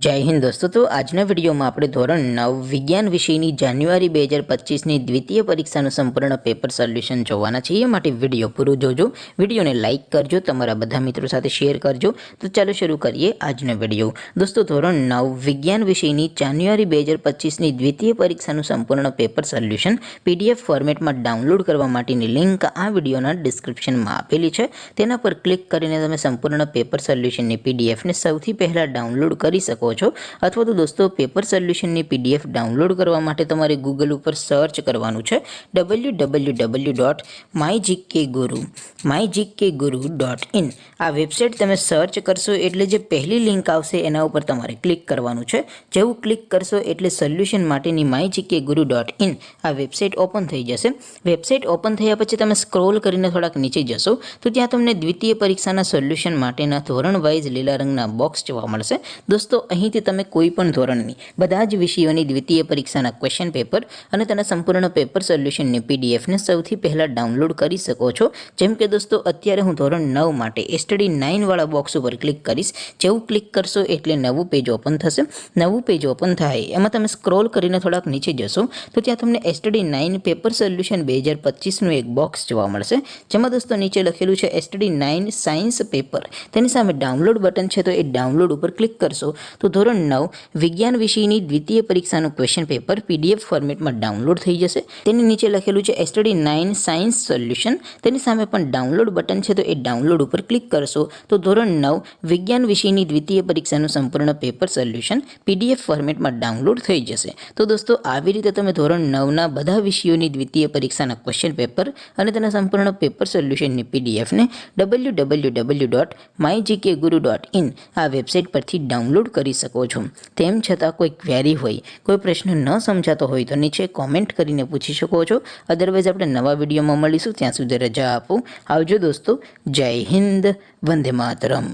जय हिंद दोस्तों। तो આજના વિડીયોમાં આપણે ધોરણ 9 વિજ્ઞાન વિષયની જાન્યુઆરી 2025ની દ્વિતીય પરીક્ષાનું સંપૂર્ણ પેપર સોલ્યુશન જોવાના છે। એ માટે વિડીયો પૂરો જોજો, વિડીયોને લાઇક કરજો, તમારા બધા મિત્રો સાથે શેર કરજો। તો ચાલો શરૂ કરીએ આજનો વિડીયો। દોસ્તો ધોરણ 9 વિજ્ઞાન વિષયની જાન્યુઆરી 2025ની દ્વિતીય પરીક્ષાનું સંપૂર્ણ પેપર સોલ્યુશન પીડીએફ ફોર્મેટમાં ડાઉનલોડ કરવા માટેની લિંક આ વિડીયોના ડિસ્ક્રિપ્શનમાં આપેલી છે। તેના પર ક્લિક કરીને તમે સંપૂર્ણ પેપર સોલ્યુશનની પીડીએફને સૌથી પહેલાં ડાઉનલોડ કરી શકો છો। अथवा तो दोस्तों पेपर सोल्यूशन ની पीडीएफ डाउनलॉड करवा माटे तमारे गूगल पर सर्च करवानुं छे www.mygkguru.in। आ वेबसाइट तमे सर्च करशो एटले जे पहली लिंक आवशे एना उपर तमारे क्लिक करवानुं छे। जेवुं क्लिक करशो एटले सोल्यूशन माटेनी mygkguru.in आ वेबसाइट ओपन थई जशे। वेबसाइट ओपन थया पछी तमे स्क्रॉल करीने थोड़ाक नीचे जशो तो त्यां तमने द्वितीय परीक्षाना सोल्यूशन माटेना धोरण वाइज लीला रंगना बॉक्स जोवा मळशे। दोस्तों અહીંથી તમે કોઈ પણ ધોરણની બધા જ વિષયોની દ્વિતીય પરીક્ષાના ક્વેશ્ચન પેપર અને તેના સંપૂર્ણ પેપર સોલ્યુશનની પીડીએફને સૌથી પહેલાં ડાઉનલોડ કરી શકો છો। જેમ કે દોસ્તો અત્યારે હું ધોરણ 9 માટે એસટીડી 9 વાળા બોક્સ ઉપર ક્લિક કરીશ। જેવું ક્લિક કરશો એટલે નવું પેજ ઓપન થશે। નવું પેજ ઓપન થાય એમાં તમે સ્ક્રોલ કરીને થોડાક નીચે જશો તો ત્યાં તમને એસટીડી 9 પેપર સોલ્યુશન 2025નું એક બોક્સ જોવા મળશે। જેમાં દોસ્તો નીચે લખેલું છે એસટીડી 9 સાયન્સ પેપર। તેની સામે ડાઉનલોડ બટન છે તો એ ડાઉનલોડ ઉપર ક્લિક કરશો तो ધોરણ 9 વિજ્ઞાન વિષયની દ્વિતીય પરીક્ષાનું ક્વેશ્ચન પેપર પીડીએફ ફોર્મેટમાં ડાઉનલોડ થઈ જશે। તેની નીચે લખેલું છે એસટીડી 9 સાયન્સ સોલ્યુશન। તેની સામે પણ ડાઉનલોડ બટન છે તો એ ડાઉનલોડ ઉપર ક્લિક કરશો તો ધોરણ 9 વિજ્ઞાન વિષયની દ્વિતીય પરીક્ષાનું સંપૂર્ણ પેપર સોલ્યુશન પીડીએફ ફોર્મેટમાં ડાઉનલોડ થઈ જશે। તો દોસ્તો આવી રીતે તમે ધોરણ 9ના બધા વિષયોની દ્વિતીય પરીક્ષાના ક્વેશ્ચન પેપર અને તેના સંપૂર્ણ પેપર સોલ્યુશનની પીડીએફને www.mygkguru.in આ વેબસાઇટ પરથી ડાઉનલોડ કરી શકો છો। તેમ છતાં કોઈ ક્વેરી હોય, કોઈ પ્રશ્ન ન સમજાતો હોય તો નીચે કોમેન્ટ કરીને પૂછી શકો છો। અદરવાઇઝ આપણે નવા વિડીયોમાં મળીશું, ત્યાં સુધી રજા આપો। આવજો દોસ્તો। જય હિન્દ, વંદે માતરમ।